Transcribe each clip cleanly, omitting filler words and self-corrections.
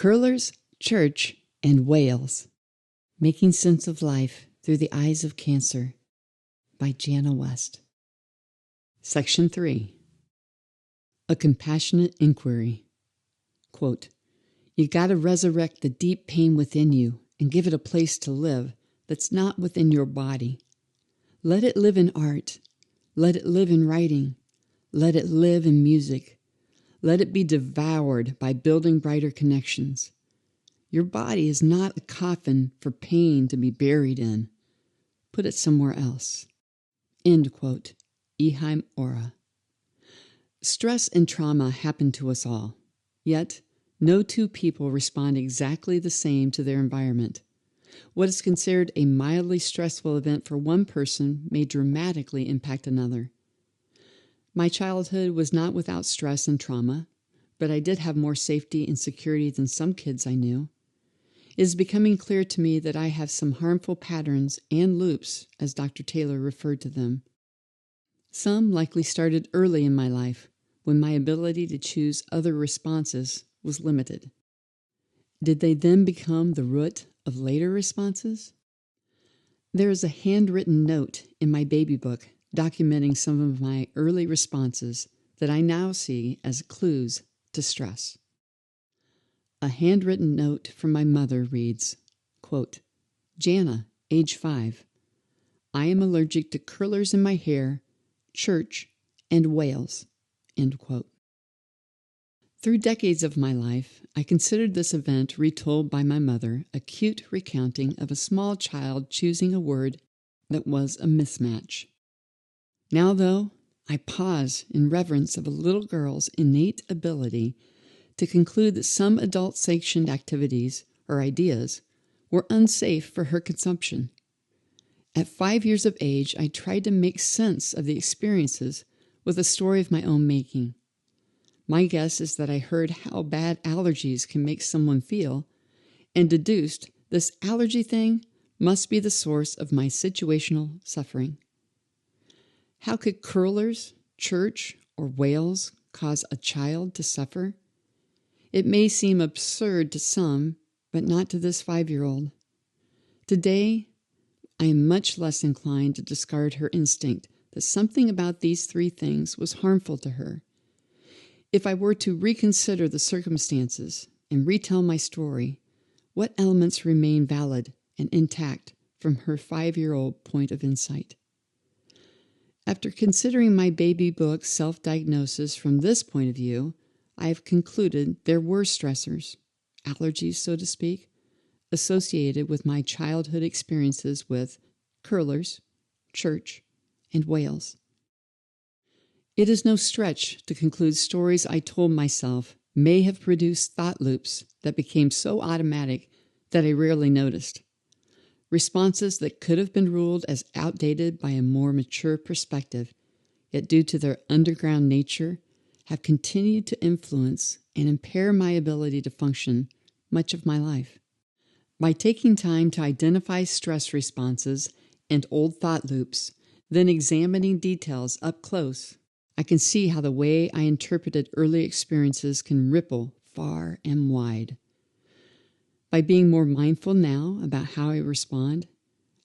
Curlers, Church, and Whales. Making Sense of Life Through the Eyes of Cancer by Jana West. Section 3. A Compassionate Inquiry. Quote, "You gotta resurrect the deep pain within you and give it a place to live that's not within your body. Let it live in art. Let it live in writing. Let it live in music. Let it be devoured by building brighter connections. Your body is not a coffin for pain to be buried in. Put it somewhere else." End quote. Eheim Ora. Stress and trauma happen to us all. Yet, no two people respond exactly the same to their environment. What is considered a mildly stressful event for one person may dramatically impact another. My childhood was not without stress and trauma, but I did have more safety and security than some kids I knew. It is becoming clear to me that I have some harmful patterns and loops, as Dr. Taylor referred to them. Some likely started early in my life, when my ability to choose other responses was limited. Did they then become the root of later responses? There is a handwritten note in my baby book documenting some of my early responses that I now see as clues to stress. A handwritten note from my mother reads, quote, "Jana, age 5. I am allergic to curlers in my hair, church, and whales." End quote. Through decades of my life, I considered this event retold by my mother a cute recounting of a small child choosing a word that was a mismatch. Now, though, I pause in reverence of a little girl's innate ability to conclude that some adult-sanctioned activities or ideas were unsafe for her consumption. At 5 years of age, I tried to make sense of the experiences with a story of my own making. My guess is that I heard how bad allergies can make someone feel and deduced this allergy thing must be the source of my situational suffering. How could curlers, church, or whales cause a child to suffer? It may seem absurd to some, but not to this 5-year-old. Today, I am much less inclined to discard her instinct that something about these 3 things was harmful to her. If I were to reconsider the circumstances and retell my story, what elements remain valid and intact from her 5-year-old point of insight? After considering my baby book self-diagnosis from this point of view, I have concluded there were stressors, allergies so to speak, associated with my childhood experiences with curlers, church, and whales. It is no stretch to conclude stories I told myself may have produced thought loops that became so automatic that I rarely noticed. Responses that could have been ruled as outdated by a more mature perspective, yet due to their underground nature, have continued to influence and impair my ability to function much of my life. By taking time to identify stress responses and old thought loops, then examining details up close, I can see how the way I interpreted early experiences can ripple far and wide. By being more mindful now about how I respond,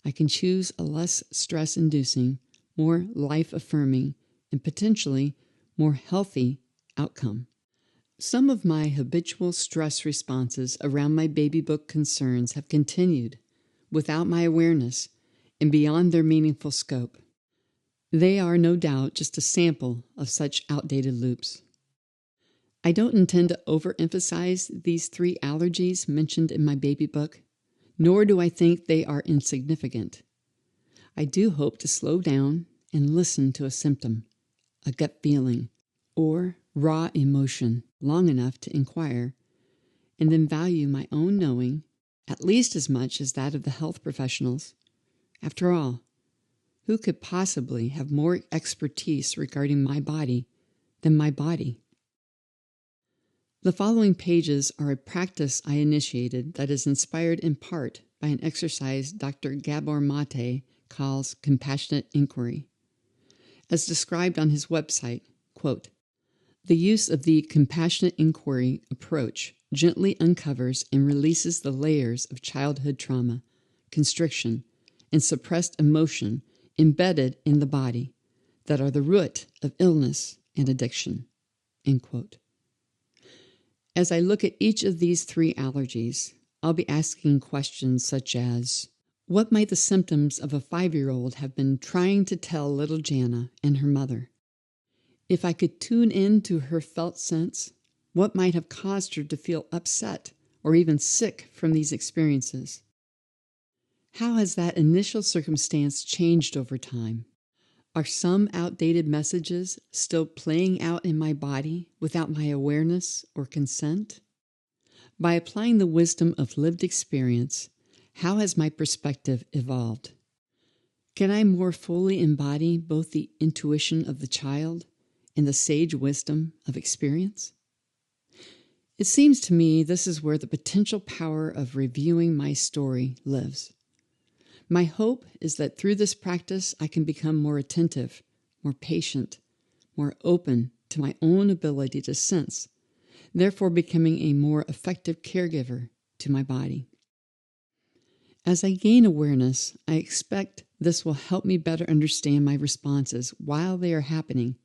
I can choose a less stress-inducing, more life-affirming, and potentially more healthy outcome. Some of my habitual stress responses around my baby book concerns have continued without my awareness and beyond their meaningful scope. They are no doubt just a sample of such outdated loops. I don't intend to overemphasize these 3 allergies mentioned in my baby book, nor do I think they are insignificant. I do hope to slow down and listen to a symptom, a gut feeling, or raw emotion long enough to inquire, and then value my own knowing at least as much as that of the health professionals. After all, who could possibly have more expertise regarding my body than my body? The following pages are a practice I initiated that is inspired in part by an exercise Dr. Gabor Mate calls compassionate inquiry. As described on his website, quote, "The use of the compassionate inquiry approach gently uncovers and releases the layers of childhood trauma, constriction, and suppressed emotion embedded in the body that are the root of illness and addiction." End quote. As I look at each of these 3 allergies, I'll be asking questions such as, what might the symptoms of a 5-year-old have been trying to tell little Jana and her mother? If I could tune in to her felt sense, what might have caused her to feel upset or even sick from these experiences? How has that initial circumstance changed over time? Are some outdated messages still playing out in my body without my awareness or consent? By applying the wisdom of lived experience, how has my perspective evolved? Can I more fully embody both the intuition of the child and the sage wisdom of experience? It seems to me this is where the potential power of reviewing my story lives. My hope is that through this practice I can become more attentive, more patient, more open to my own ability to sense, therefore becoming a more effective caregiver to my body. As I gain awareness, I expect this will help me better understand my responses while they are happening,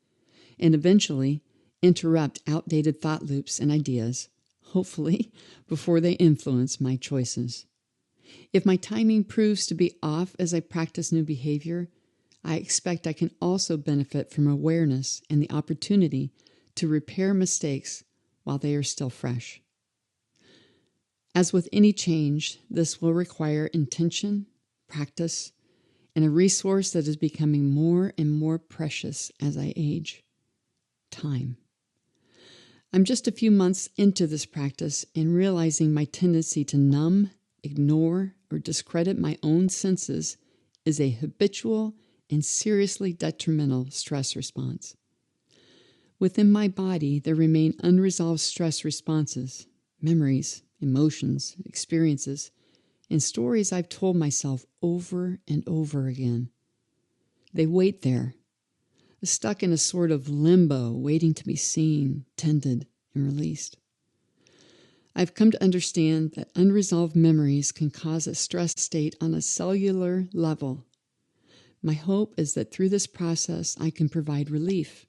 and eventually interrupt outdated thought loops and ideas, hopefully before they influence my choices. If my timing proves to be off as I practice new behavior, I expect I can also benefit from awareness and the opportunity to repair mistakes while they are still fresh. As with any change, this will require intention, practice, and a resource that is becoming more and more precious as I age: time. I'm just a few months into this practice and realizing my tendency to numb, ignore, or discredit my own senses is a habitual and seriously detrimental stress response. Within my body, there remain unresolved stress responses, memories, emotions, experiences, and stories I've told myself over and over again. They wait there, stuck in a sort of limbo, waiting to be seen, tended, and released. I've come to understand that unresolved memories can cause a stress state on a cellular level. My hope is that through this process I can provide relief,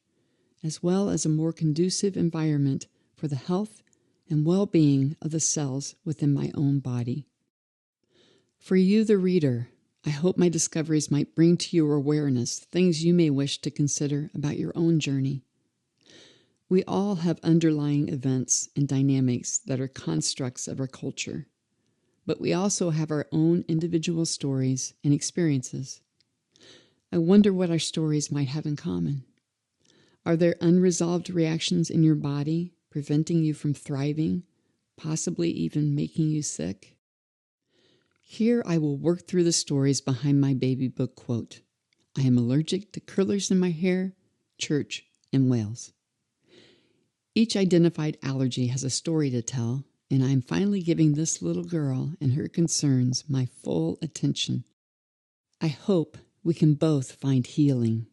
as well as a more conducive environment for the health and well-being of the cells within my own body. For you, the reader, I hope my discoveries might bring to your awareness things you may wish to consider about your own journey. We all have underlying events and dynamics that are constructs of our culture, but we also have our own individual stories and experiences. I wonder what our stories might have in common. Are there unresolved reactions in your body preventing you from thriving, possibly even making you sick? Here I will work through the stories behind my baby book quote: "I am allergic to curlers in my hair, church, and whales." Each identified allergy has a story to tell, and I am finally giving this little girl and her concerns my full attention. I hope we can both find healing.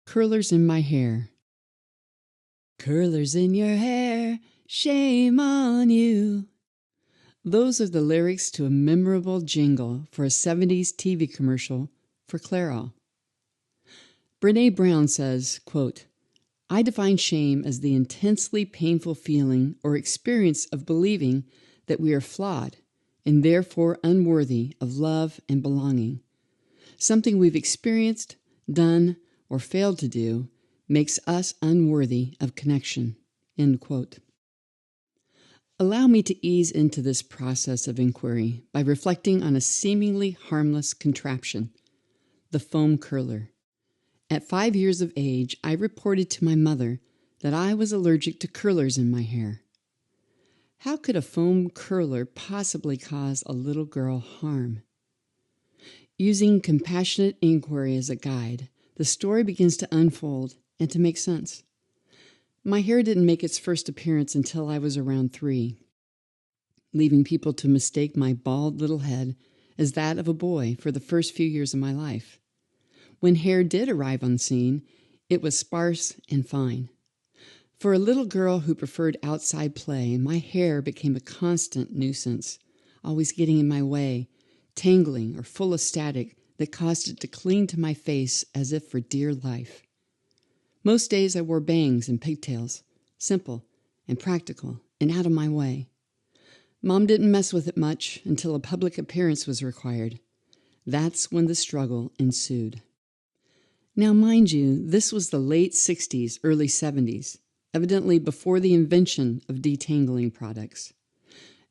Curlers in my hair. Curlers in your hair, shame on you. Those are the lyrics to a memorable jingle for a 70s TV commercial for Clairol. Brene Brown says, quote, "I define shame as the intensely painful feeling or experience of believing that we are flawed and therefore unworthy of love and belonging. Something we've experienced, done, or failed to do makes us unworthy of connection." End quote. Allow me to ease into this process of inquiry by reflecting on a seemingly harmless contraption, the foam curler. At 5 years of age, I reported to my mother that I was allergic to curlers in my hair. How could a foam curler possibly cause a little girl harm? Using compassionate inquiry as a guide, the story begins to unfold and to make sense. My hair didn't make its first appearance until I was around 3, leaving people to mistake my bald little head as that of a boy for the first few years of my life. When hair did arrive on scene, it was sparse and fine. For a little girl who preferred outside play, my hair became a constant nuisance, always getting in my way, tangling or full of static that caused it to cling to my face as if for dear life. Most days I wore bangs and pigtails, simple and practical and out of my way. Mom didn't mess with it much until a public appearance was required. That's when the struggle ensued. Now, mind you, this was the late 60s, early 70s, evidently before the invention of detangling products.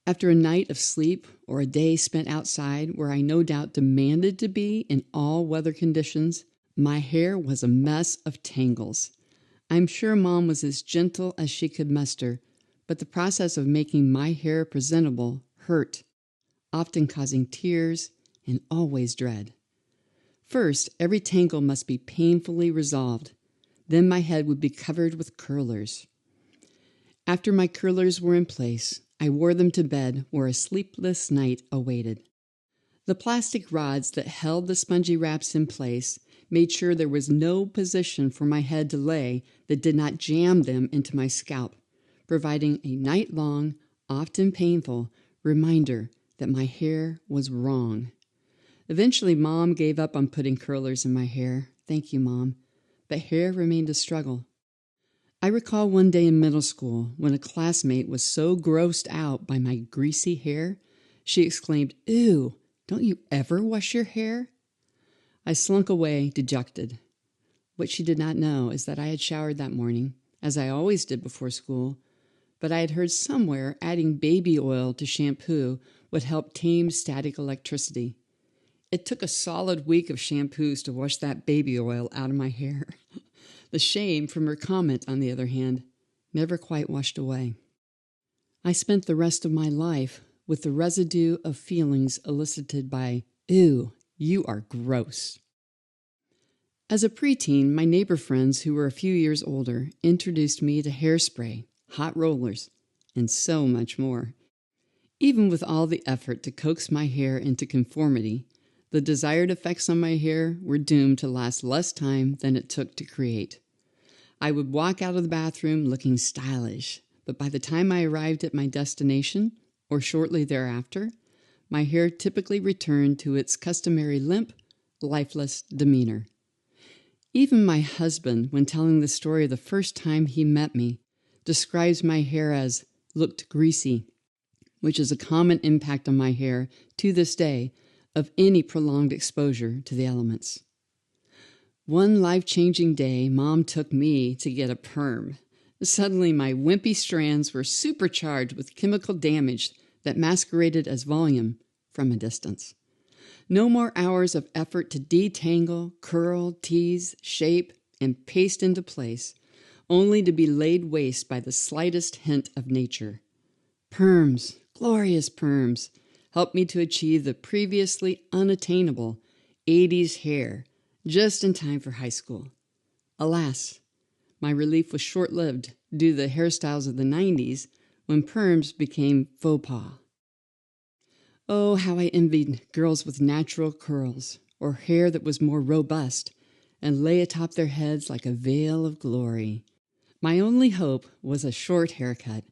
After a night of sleep or a day spent outside where I no doubt demanded to be in all weather conditions, my hair was a mess of tangles. I'm sure Mom was as gentle as she could muster, but the process of making my hair presentable hurt, often causing tears and always dread. First, every tangle must be painfully resolved. Then my head would be covered with curlers. After my curlers were in place, I wore them to bed where a sleepless night awaited. The plastic rods that held the spongy wraps in place made sure there was no position for my head to lay that did not jam them into my scalp, providing a night-long, often painful, reminder that my hair was wrong. Eventually, Mom gave up on putting curlers in my hair. Thank you, Mom. But hair remained a struggle. I recall one day in middle school when a classmate was so grossed out by my greasy hair, she exclaimed, "Ew, don't you ever wash your hair?" I slunk away, dejected. What she did not know is that I had showered that morning, as I always did before school, but I had heard somewhere adding baby oil to shampoo would help tame static electricity. It took a solid week of shampoos to wash that baby oil out of my hair. The shame from her comment, on the other hand, never quite washed away. I spent the rest of my life with the residue of feelings elicited by, "Ew, you are gross." As a preteen, my neighbor friends who were a few years older introduced me to hairspray, hot rollers, and so much more. Even with all the effort to coax my hair into conformity, the desired effects on my hair were doomed to last less time than it took to create. I would walk out of the bathroom looking stylish, but by the time I arrived at my destination, or shortly thereafter, my hair typically returned to its customary limp, lifeless demeanor. Even my husband, when telling the story of the first time he met me, describes my hair as looked greasy, which is a common impact on my hair to this day of any prolonged exposure to the elements. One life-changing day, Mom took me to get a perm. Suddenly, my wimpy strands were supercharged with chemical damage that masqueraded as volume from a distance. No more hours of effort to detangle, curl, tease, shape, and paste into place, only to be laid waste by the slightest hint of nature. Perms, glorious perms, helped me to achieve the previously unattainable 80s hair just in time for high school. Alas, my relief was short-lived due to the hairstyles of the 90s when perms became faux pas. Oh, how I envied girls with natural curls or hair that was more robust and lay atop their heads like a veil of glory. My only hope was a short haircut,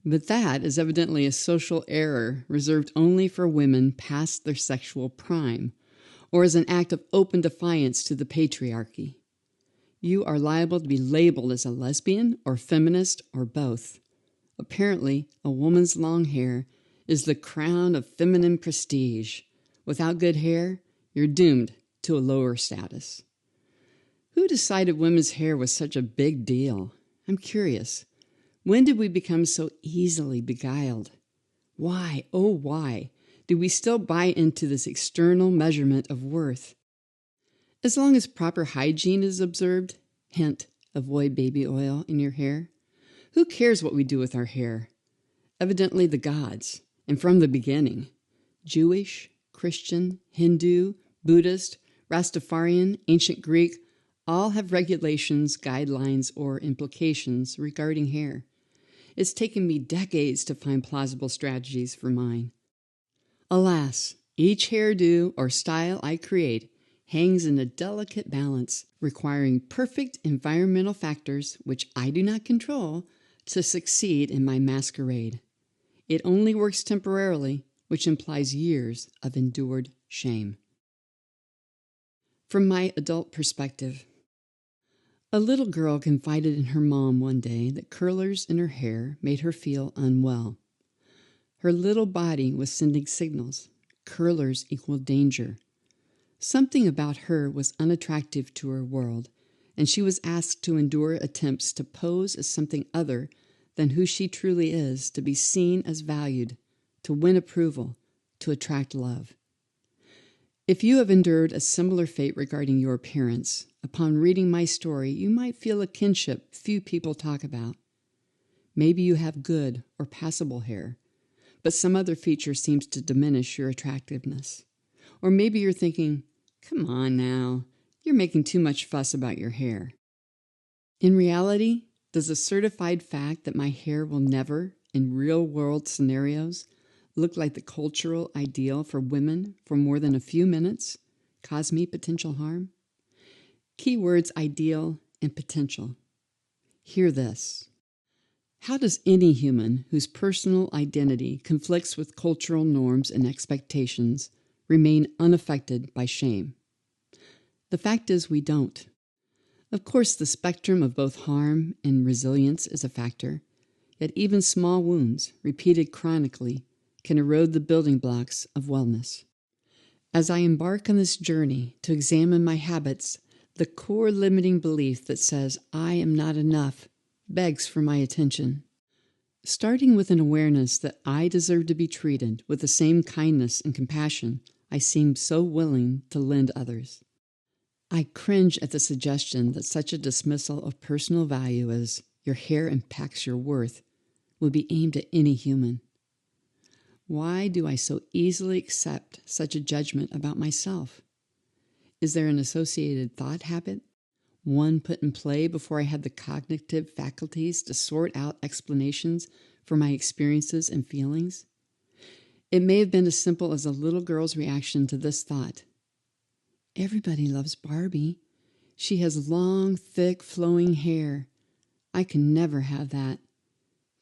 but that is evidently a social error reserved only for women past their sexual prime, or as an act of open defiance to the patriarchy. You are liable to be labeled as a lesbian or feminist or both. Apparently, a woman's long hair is the crown of feminine prestige. Without good hair, you're doomed to a lower status. Who decided women's hair was such a big deal? I'm curious. When did we become so easily beguiled? Why, oh why, do we still buy into this external measurement of worth? As long as proper hygiene is observed, hint, avoid baby oil in your hair. Who cares what we do with our hair? Evidently the gods, and from the beginning. Jewish, Christian, Hindu, Buddhist, Rastafarian, ancient Greek, all have regulations, guidelines, or implications regarding hair. It's taken me decades to find plausible strategies for mine. Alas, each hairdo or style I create hangs in a delicate balance, requiring perfect environmental factors, which I do not control, to succeed in my masquerade. It only works temporarily, which implies years of endured shame. From my adult perspective, a little girl confided in her mom one day that curlers in her hair made her feel unwell. Her little body was sending signals. Curlers equaled danger. Something about her was unattractive to her world, and she was asked to endure attempts to pose as something other than who she truly is, to be seen as valued, to win approval, to attract love. If you have endured a similar fate regarding your appearance, upon reading my story, you might feel a kinship few people talk about. Maybe you have good or passable hair, but some other feature seems to diminish your attractiveness. Or maybe you're thinking, come on now, you're making too much fuss about your hair. In reality, does the certified fact that my hair will never, in real-world scenarios, look like the cultural ideal for women for more than a few minutes cause me potential harm? Keywords ideal and potential. Hear this. How does any human whose personal identity conflicts with cultural norms and expectations remain unaffected by shame? The fact is we don't. Of course, the spectrum of both harm and resilience is a factor, yet even small wounds, repeated chronically, can erode the building blocks of wellness. As I embark on this journey to examine my habits, the core limiting belief that says I am not enough begs for my attention. Starting with an awareness that I deserve to be treated with the same kindness and compassion I seem so willing to lend others. I cringe at the suggestion that such a dismissal of personal value as your hair impacts your worth would be aimed at any human. Why do I so easily accept such a judgment about myself? Is there an associated thought habit? One put in play before I had the cognitive faculties to sort out explanations for my experiences and feelings? It may have been as simple as a little girl's reaction to this thought. Everybody loves Barbie. She has long, thick, flowing hair. I can never have that.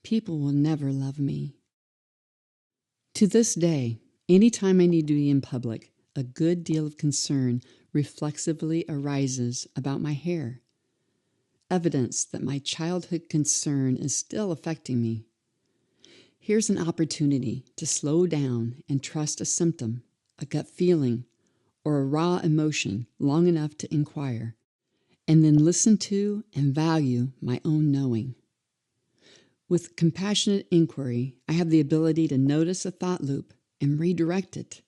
People will never love me. To this day, any time I need to be in public, a good deal of concern reflexively arises about my hair. Evidence that my childhood concern is still affecting me. Here's an opportunity to slow down and trust a symptom, a gut feeling, or a raw emotion long enough to inquire, and then listen to and value my own knowing. With compassionate inquiry, I have the ability to notice a thought loop and redirect it.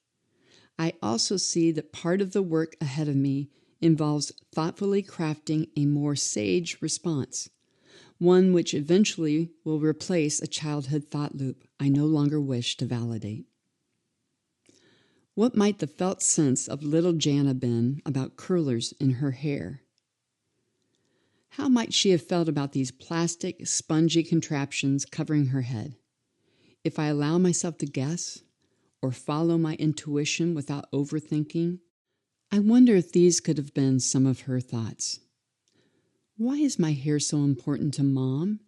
I also see that part of the work ahead of me involves thoughtfully crafting a more sage response, one which eventually will replace a childhood thought loop I no longer wish to validate. What might the felt sense of little Jana been about curlers in her hair? How might she have felt about these plastic, spongy contraptions covering her head? If I allow myself to guess, or follow my intuition without overthinking, I wonder if these could have been some of her thoughts. Why is my hair so important to Mom?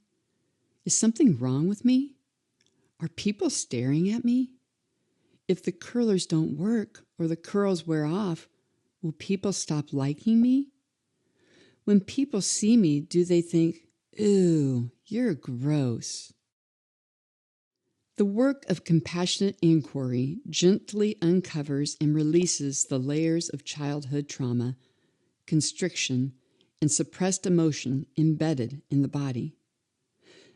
Is something wrong with me? Are people staring at me? If the curlers don't work or the curls wear off, will people stop liking me? When people see me, do they think, "Ooh, you're gross"? The work of compassionate inquiry gently uncovers and releases the layers of childhood trauma, constriction, and suppressed emotion embedded in the body.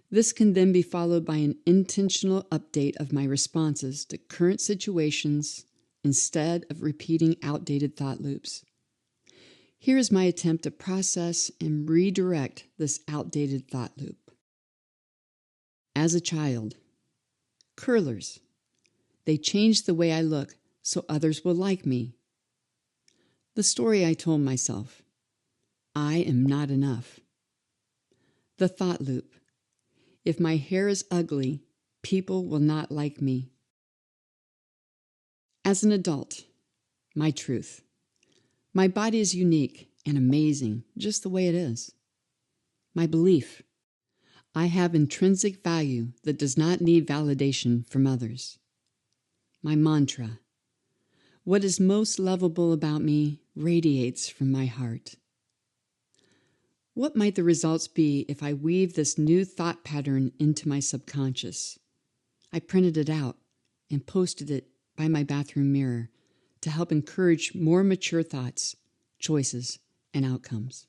This can then be followed by an intentional update of my responses to current situations instead of repeating outdated thought loops. Here is my attempt to process and redirect this outdated thought loop. As a child, curlers. They changed the way I look so others will like me. The story I told myself. I am not enough. The thought loop. If my hair is ugly, people will not like me. As an adult, my truth. My body is unique and amazing just the way it is. My belief: I have intrinsic value that does not need validation from others. My mantra: what is most lovable about me radiates from my heart. What might the results be if I weave this new thought pattern into my subconscious? I printed it out and posted it by my bathroom mirror to help encourage more mature thoughts, choices, and outcomes.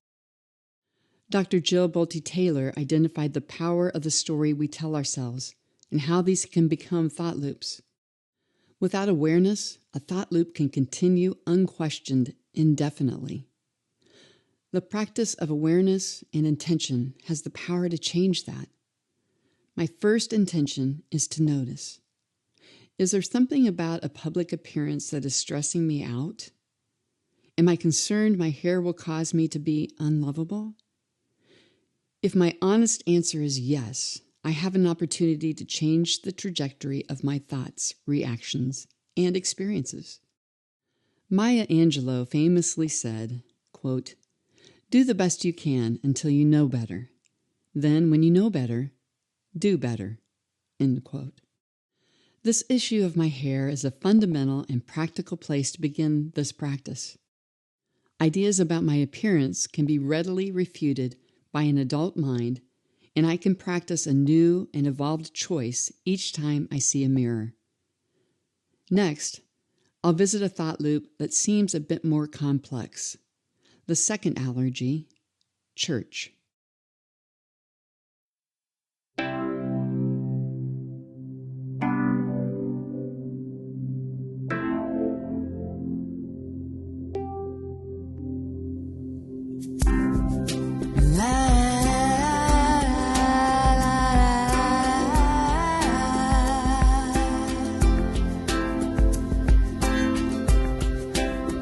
Dr. Jill Bolte Taylor identified the power of the story we tell ourselves and how these can become thought loops. Without awareness, a thought loop can continue unquestioned indefinitely. The practice of awareness and intention has the power to change that. My first intention is to notice. Is there something about a public appearance that is stressing me out? Am I concerned my hair will cause me to be unlovable? If my honest answer is yes, I have an opportunity to change the trajectory of my thoughts, reactions, and experiences. Maya Angelou famously said, quote, "Do the best you can until you know better. Then, when you know better, do better." End quote. This issue of my hair is a fundamental and practical place to begin this practice. Ideas about my appearance can be readily refuted by an adult mind, and I can practice a new and evolved choice each time I see a mirror. Next, I'll visit a thought loop that seems a bit more complex. The second allergy: church.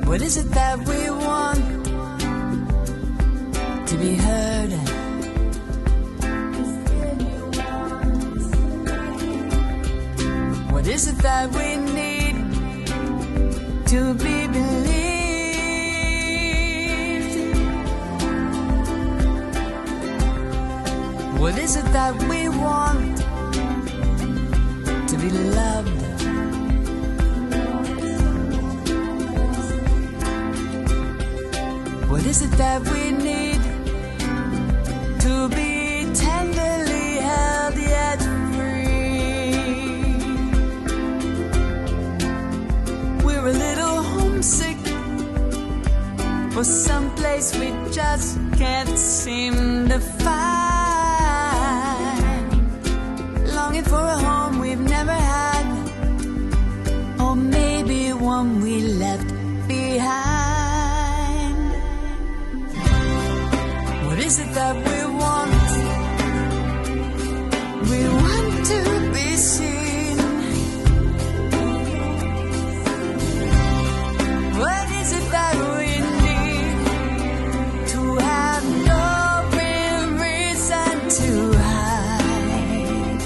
What is it that we want to be heard? What is it that we need to be believed? What is it that we want to be loved? What is it that we need to be tenderly held yet free? We're a little homesick for some place we just can't seem to find. Longing for a home we've never had, or maybe one we left behind. What is it that we want? We want to be seen. What is it that we need to have no reason to hide?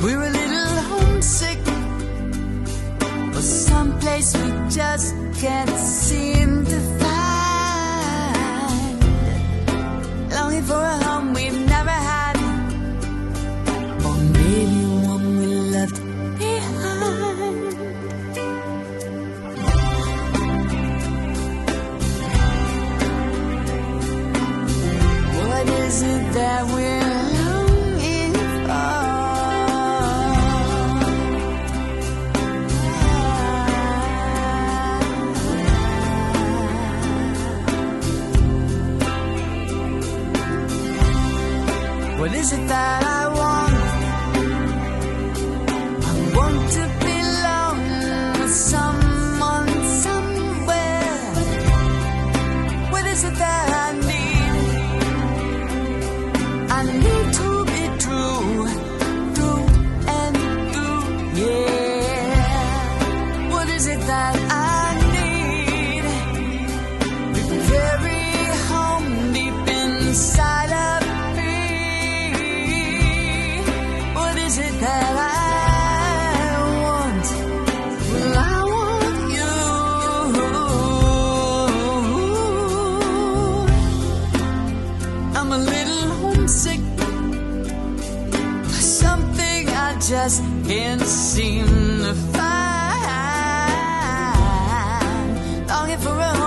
We're a little homesick for some place we just can't seem to find. Longing for a home we've never had, or maybe one we left behind. What is it that we're longing for? What is it that I want? I want to belong with someone somewhere. What is it that I need? I need to be true, through and through, yeah. What is it that I need? The very home deep inside of just can't seem to find. Longing for a home